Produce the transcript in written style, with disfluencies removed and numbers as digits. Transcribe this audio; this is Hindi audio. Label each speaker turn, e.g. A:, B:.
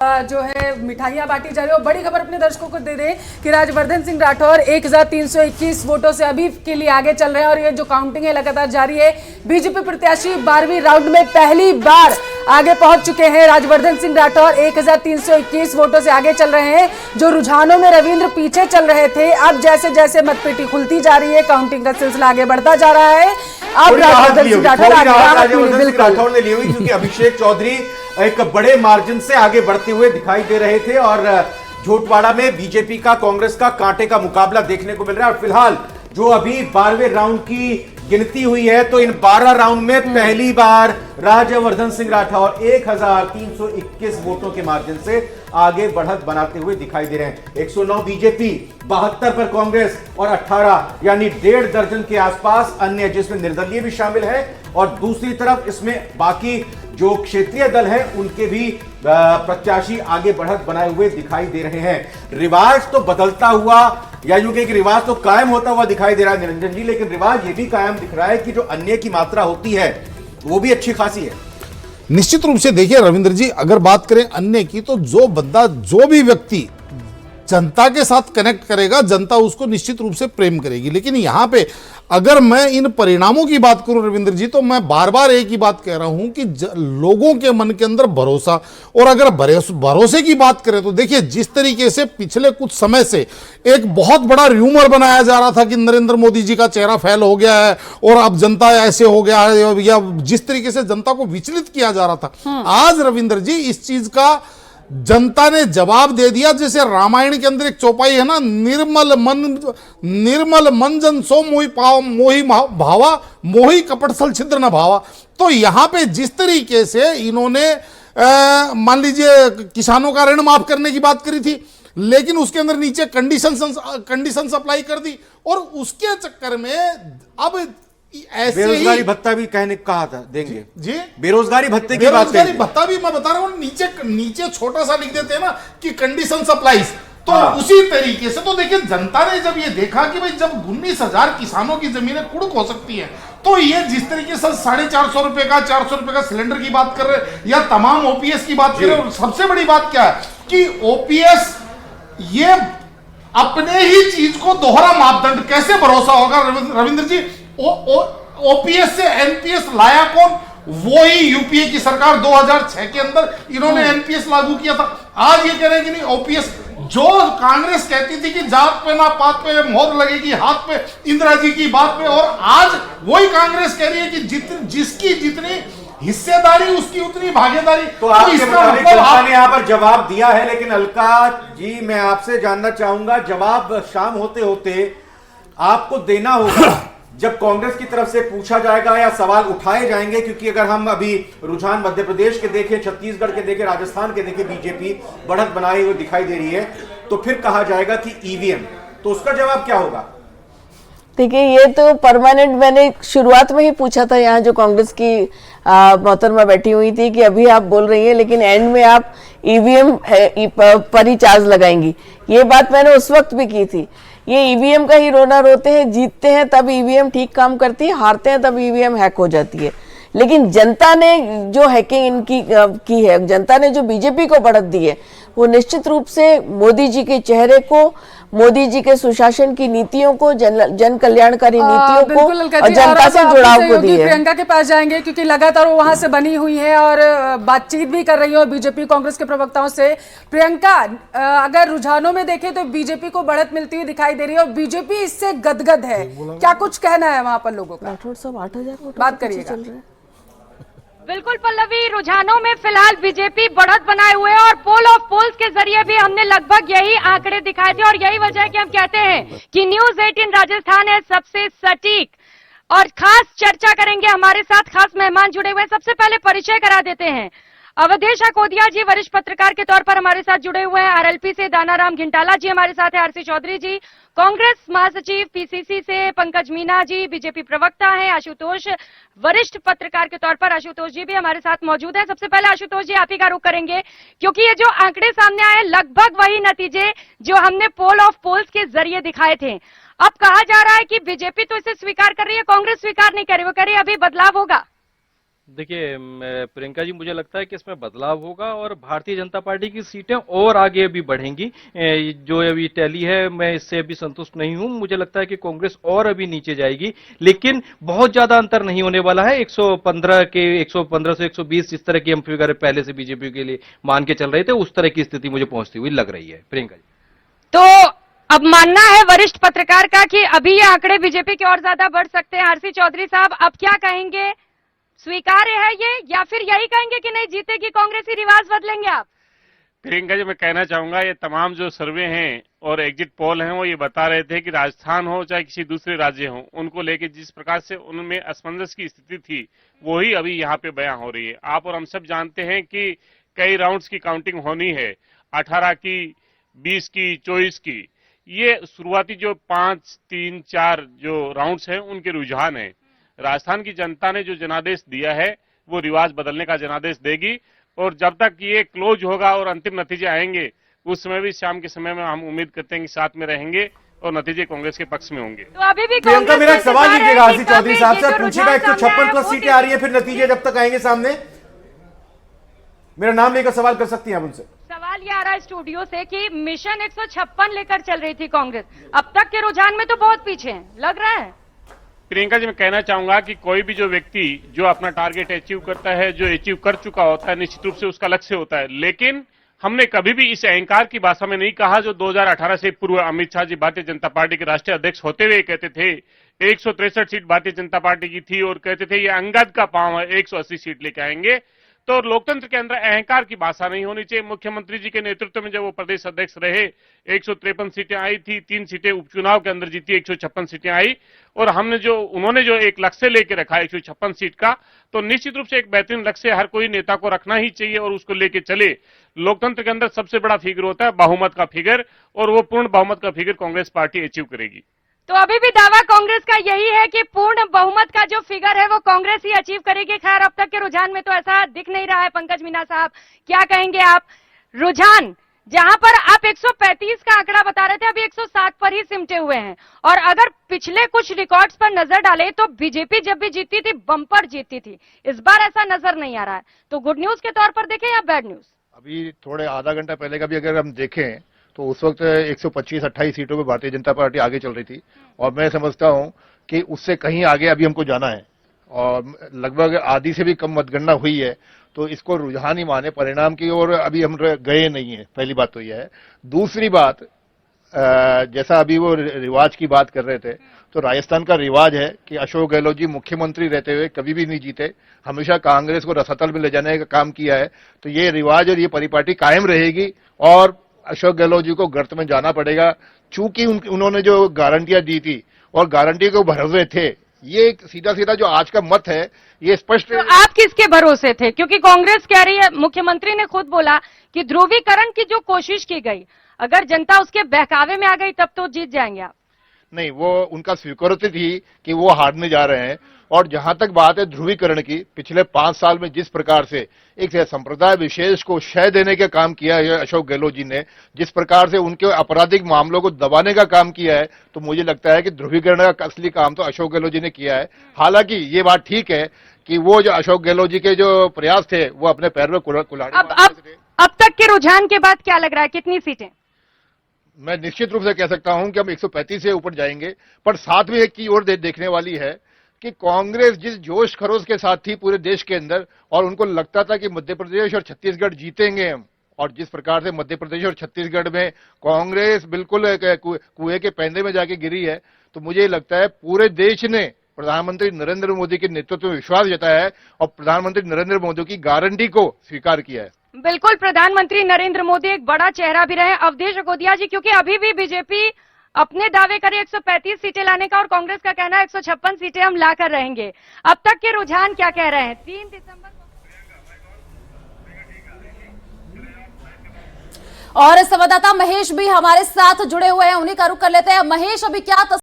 A: जो है मिठाइयां बांटी जा रही है। और बड़ी खबर अपने दर्शकों को दे दें कि राजवर्धन सिंह राठौर 1321 वोटों से अभी के लिए आगे चल रहे हैं और ये जो काउंटिंग है लगातार जारी है। बीजेपी प्रत्याशी 12वीं राउंड में पहली बार आगे पहुंच चुके हैं। राजवर्धन सिंह राठौर 1321 वोटों से आगे चल रहे हैं। जो रुझानों में रविंद्र पीछे चल रहे थे, अब जैसे जैसे मतपेटी खुलती जा रही है, काउंटिंग का सिलसिला आगे बढ़ता जा रहा है। अब राजवर्धन सिंह
B: राठौर ने ली हुई, क्योंकि अभिषेक चौधरी एक बड़े मार्जिन से आगे बढ़ते हुए दिखाई दे रहे थे और झोटवाड़ा में बीजेपी का कांग्रेस का कांटे का मुकाबला देखने को मिल रहा है। और फिलहाल जो अभी 12वें राउंड की गिनती हुई है, तो इन 12 राउंड में पहली बार राजवर्धन सिंह राठौर 1321 वोटों के मार्जिन से आगे बढ़त बनाते हुए दिखाई दे रहे हैं। 109 बीजेपी, 72 पर कांग्रेस और 18 यानी 1.5 दर्जन के आसपास अन्य, जिसमें निर्दलीय भी शामिल है। और दूसरी तरफ इसमें बाकी जो क्षेत्रीय दल है उनके भी प्रत्याशी आगे बढ़त बनाए हुए दिखाई दे रहे हैं। रिवाज तो बदलता हुआ, या यूं कि रिवाज तो कायम होता हुआ दिखाई दे रहा है निरंजन जी, लेकिन रिवाज ये भी कायम दिख रहा है कि जो अन्य की मात्रा होती है वो भी अच्छी खासी है।
C: निश्चित रूप से देखिए रविंद्र जी, अगर बात करें अन्य की, तो जो बंदा, जो भी व्यक्ति जनता के साथ कनेक्ट करेगा, जनता उसको निश्चित रूप से प्रेम करेगी। लेकिन यहां पे अगर मैं इन परिणामों की बात करूं रविंद्र जी, तो मैं बार बार एक ही बात कह रहा हूं कि लोगों के मन के अंदर भरोसा, और अगर भरोसे की बात करें तो देखिए, जिस तरीके से पिछले कुछ समय से एक बहुत बड़ा र्यूमर बनाया जा रहा था कि नरेंद्र मोदी जी का चेहरा फैल हो गया है और अब जनता ऐसे हो गया है, या जिस तरीके से जनता को विचलित किया जा रहा था, आज रविंद्र जी इस चीज का जनता ने जवाब दे दिया। जैसे रामायण के अंदर एक चौपाई है ना, निर्मल मन जन सो मोही भावा, मोही कपट सल छिद्र न भावा। तो यहां पे जिस तरीके से इन्होंने मान लीजिए किसानों का ऋण माफ करने की बात करी थी, लेकिन उसके अंदर नीचे कंडीशंस अप्लाई कर दी, और उसके चक्कर में अब ऐसे
B: बेरोजगारी भत्ता भी कहा था देंगे
C: जी,
B: बेरोजगारी भत्ते की बात,
C: बेरोजगारी भत्ता भी मैं बता रहा हूं, नीचे छोटा सा लिख देते हैं ना कि कंडीशन अप्लाइज। तो उसी तरीके से तो देखिए, जनता ने जब ये देखा कि भाई जब 19,000 किसानों की जमीनें कुड़क हो सकती है, तो ये जिस तरीके से 450 रुपए का 400 रुपए का सिलेंडर की बात कर रहे हैं, या तमाम ओपीएस की बात कर रहे हैं। सबसे बड़ी बात क्या है कि ओपीएस ये अपने ही चीज को दोहरा मापदंड, कैसे भरोसा होगा रविंद्र जी? ओपीएस से एनपीएस लाया कौन? वो ही यूपीए की सरकार 2006 के अंदर इन्होंने एनपीएस लागू किया था। आज ये कह रहे हैं कि नहीं, ओपीएस जो कांग्रेस कहती थी कि जात पे ना पात पे मोहर लगेगी, हाथ पे इंदिरा जी की बात पे, और आज वही कांग्रेस कह रही है कि जिसकी जितनी हिस्सेदारी उसकी उतनी भागीदारी।
B: तो आपके मुताबिक जनता ने यहाँ पर जवाब दिया है। लेकिन अलका जी, मैं आपसे जानना चाहूंगा, जवाब शाम होते होते आपको देना होगा जब कांग्रेस की तरफ से पूछा जाएगा या सवाल उठाए जाएंगे, क्योंकि अगर हम अभी रुझान मध्य प्रदेश के देखें, छत्तीसगढ़ के देखें, राजस्थान के देखें, बीजेपी बढ़त बनाई हुई दिखाई दे रही है, तो फिर कहा जाएगा कि ईवीएम, तो उसका जवाब क्या होगा?
D: देखिए, ये तो परमानेंट, मैंने शुरुआत में ही पूछा था यहाँ जो कांग्रेस की मोहतरमा बैठी हुई थी कि अभी आप बोल रही है लेकिन एंड में आप ईवीएम पर ही चार्ज लगाएंगी। ये बात मैंने उस वक्त भी की थी। ये ईवीएम का ही रोना रोते हैं, जीतते हैं तब ईवीएम ठीक काम करती है, हारते हैं तब ईवीएम हैक हो जाती है। लेकिन जनता ने जो हैकिंग इनकी की है, जनता ने जो बीजेपी को बढ़त दी है, वो निश्चित रूप से मोदी जी के चेहरे को, मोदी जी के सुशासन की नीतियों को, जन कल्याणकारी नीतियों को और जनता से जुड़ाव को दी है।
A: प्रियंका के पास जाएंगे, क्योंकि लगातार वो वहां से बनी हुई है और बातचीत भी कर रही है बीजेपी कांग्रेस के प्रवक्ताओं से। प्रियंका, अगर रुझानों में देखें तो बीजेपी को बढ़त मिलती हुई दिखाई दे रही है और बीजेपी इससे गदगद है, क्या कुछ कहना है वहां पर लोगों का?
D: 8,000
A: बात करिएगा।
E: बिल्कुल पल्लवी, रुझानों में फिलहाल बीजेपी बढ़त बनाए हुए है और पोल ऑफ पोल्स के जरिए भी हमने लगभग यही आंकड़े दिखाए थे, और यही वजह है कि हम कहते हैं कि न्यूज 18 राजस्थान है सबसे सटीक। और खास चर्चा करेंगे, हमारे साथ खास मेहमान जुड़े हुए हैं। सबसे पहले परिचय करा देते हैं, अवधेश अकोदिया जी वरिष्ठ पत्रकार के तौर पर हमारे साथ जुड़े हुए हैं। आरएलपी से दानाराम घिंटाला जी हमारे साथ है, आरसी चौधरी जी कांग्रेस महासचिव, पीसीसी से पंकज मीना जी बीजेपी प्रवक्ता हैं, आशुतोष वरिष्ठ पत्रकार के तौर पर आशुतोष जी भी हमारे साथ मौजूद है। सबसे पहले आशुतोष जी, आप ही का रुख करेंगे, क्योंकि ये जो आंकड़े सामने आए लगभग वही नतीजे जो हमने पोल ऑफ पोल्स के जरिए दिखाए थे। अब कहा जा रहा है कि बीजेपी तो इसे स्वीकार कर रही है, कांग्रेस स्वीकार नहीं कर रही, वो कह रही है अभी बदलाव होगा।
F: देखिए प्रियंका जी, मुझे लगता है कि इसमें बदलाव होगा और भारतीय जनता पार्टी की सीटें और आगे अभी बढ़ेंगी। जो अभी टैली है, मैं इससे अभी संतुष्ट नहीं हूं। मुझे लगता है कि कांग्रेस और अभी नीचे जाएगी, लेकिन बहुत ज्यादा अंतर नहीं होने वाला है। 115 से 120 जिस तरह की हम फिगर पहले से बीजेपी के लिए मान के चल रहे थे, उस तरह की स्थिति मुझे पहुंचती हुई लग रही है। प्रियंका जी,
E: तो अब मानना है वरिष्ठ पत्रकार का कि अभी ये आंकड़े बीजेपी के और ज्यादा बढ़ सकते हैं। आरसी चौधरी साहब, अब क्या कहेंगे? स्वीकार्य है ये, या फिर यही कहेंगे कि नहीं, जीतेगी कांग्रेस ही रिवाज बदलेंगे आप?
G: प्रियंका जी, मैं कहना चाहूंगा ये तमाम जो सर्वे हैं और एग्जिट पोल हैं वो ये बता रहे थे कि राजस्थान हो चाहे किसी दूसरे राज्य हो, उनको लेके जिस प्रकार से उनमें असमंजस की स्थिति थी वही अभी यहाँ पे बयां हो रही है। आप और हम सब जानते हैं कि कई राउंड्स की काउंटिंग होनी है, 18 की, 20 की, 24 की। ये शुरुआती जो 5, 3, 4 जो राउंड्स हैं उनके रुझान है। राजस्थान की जनता ने जो जनादेश दिया है वो रिवाज बदलने का जनादेश देगी, और जब तक ये क्लोज होगा और अंतिम नतीजे आएंगे उस समय भी शाम के समय में हम उम्मीद करते हैं कि साथ में रहेंगे और नतीजे कांग्रेस के पक्ष में होंगे।
E: तो अभी भी
B: प्रियंका, मेरा एक सवाल लीजिएगा आरसी चौधरी साहब से,
E: जो
B: पूछिएगा। 156+ सीटें आ रही है, फिर नतीजे जब तक आएंगे सामने, मेरा नाम लेकर सवाल कर सकती हैं आप उनसे।
E: सवाल ये आ रहा है स्टूडियो से कि मिशन 156 लेकर चल रही थी कांग्रेस, अब तक के रुझान में तो बहुत पीछे है, लग रहा है।
G: प्रियंका जी, मैं कहना चाहूंगा कि कोई भी जो व्यक्ति जो अपना टारगेट अचीव करता है, जो अचीव कर चुका होता है, निश्चित रूप से उसका लक्ष्य होता है। लेकिन हमने कभी भी इस अहंकार की भाषा में नहीं कहा जो 2018 से पूर्व अमित शाह जी भारतीय जनता पार्टी के राष्ट्रीय अध्यक्ष होते हुए कहते थे 163 सीट भारतीय जनता पार्टी की थी, और कहते थे ये अंगद का पांव है, 180 सीट लेके आएंगे। तो लोकतंत्र के अंदर अहंकार की भाषा नहीं होनी चाहिए। मुख्यमंत्री जी के नेतृत्व में जब वो प्रदेश अध्यक्ष रहे, 153 सीटें आई थी, 3 सीटें उपचुनाव के अंदर जीती, 156 सीटें आई, और उन्होंने जो एक लक्ष्य लेके रखा 156 सीट का, तो निश्चित रूप से एक बेहतरीन लक्ष्य हर कोई नेता को रखना ही चाहिए और उसको लेके चले। लोकतंत्र के अंदर सबसे बड़ा फिगर होता है बहुमत का फिगर, और वो पूर्ण बहुमत का फिगर कांग्रेस पार्टी अचीव करेगी।
E: तो अभी भी दावा कांग्रेस का यही है कि पूर्ण बहुमत का जो फिगर है वो कांग्रेस ही अचीव करेगी। खैर, अब तक के रुझान में तो ऐसा दिख नहीं रहा है। पंकज मीना साहब, क्या कहेंगे आप? रुझान जहां पर आप 135 का आंकड़ा बता रहे थे, अभी 107 पर ही सिमटे हुए हैं, और अगर पिछले कुछ रिकॉर्ड्स पर नजर डाले तो बीजेपी जब भी जीतती थी बम्पर जीतती थी, इस बार ऐसा नजर नहीं आ रहा है। तो गुड न्यूज के तौर पर देखें या बैड न्यूज?
H: अभी थोड़े आधा घंटा पहले का भी अगर हम देखें तो उस वक्त 125-28 सीटों पे भारतीय जनता पार्टी आगे चल रही थी, और मैं समझता हूं कि उससे कहीं आगे अभी हमको जाना है, और लगभग आधी से भी कम मतगणना हुई है। तो इसको रुझान ही माने, परिणाम की ओर अभी हम गए नहीं है। पहली बात तो यह है। दूसरी बात, जैसा अभी वो रिवाज की बात कर रहे थे, तो राजस्थान का रिवाज है कि अशोक गहलोत जी मुख्यमंत्री रहते हुए कभी भी नहीं जीते, हमेशा कांग्रेस को रसातल में ले जाने का काम किया है। तो ये रिवाज और ये परिपाटी कायम रहेगी, और अशोक गहलोत जी को गर्त में जाना पड़ेगा, चूंकि उन्होंने जो गारंटियां दी थी और गारंटी को भरोसे थे। ये सीधा सीधा जो आज का मत है ये स्पष्ट।
E: तो आप किसके भरोसे थे? क्योंकि कांग्रेस कह रही है, मुख्यमंत्री ने खुद बोला कि ध्रुवीकरण की जो कोशिश की गई, अगर जनता उसके बहकावे में आ गई तब तो जीत जाएंगे आप।
H: नहीं, वो उनका स्वीकृति थी कि वो हारने जा रहे हैं। और जहां तक बात है ध्रुवीकरण की, पिछले 5 साल में जिस प्रकार से एक संप्रदाय विशेष को शय देने का काम किया है अशोक गहलोत जी ने, जिस प्रकार से उनके आपराधिक मामलों को दबाने का काम किया है, तो मुझे लगता है कि ध्रुवीकरण का असली काम तो अशोक गहलोत जी ने किया है। हालांकि ये बात ठीक है कि वो जो अशोक गहलोत जी के जो प्रयास थे वो अपने पैर में कुल्हाड़ी।
E: अब तक के रुझान के बाद क्या लग रहा है, कितनी सीटें?
H: मैं निश्चित रूप से कह सकता हूं कि हम 135 से ऊपर जाएंगे। पर साथ में एक चीज और देखने वाली है कि कांग्रेस जिस जोश खरोश के साथ थी पूरे देश के अंदर, और उनको लगता था कि मध्य प्रदेश और छत्तीसगढ़ जीतेंगे हम, और जिस प्रकार से मध्य प्रदेश और छत्तीसगढ़ में कांग्रेस बिल्कुल कुएं के पैंदे में जाके गिरी है, तो मुझे लगता है पूरे देश ने प्रधानमंत्री नरेंद्र मोदी के नेतृत्व में विश्वास जताया है और प्रधानमंत्री नरेंद्र मोदी की गारंटी को स्वीकार किया है।
E: बिल्कुल, प्रधानमंत्री नरेंद्र मोदी एक बड़ा चेहरा भी रहे। अवधेश अगोदिया जी, क्योंकि अभी भी बीजेपी अपने दावे करे 135 सीटें लाने का, और कांग्रेस का कहना है 156 सीटें हम लाकर रहेंगे। अब तक के रुझान क्या कह रहे हैं? 3 दिसंबर
I: और संवाददाता महेश भी हमारे साथ जुड़े हुए हैं, उन्हीं का रुख कर लेते हैं। महेश, अभी क्या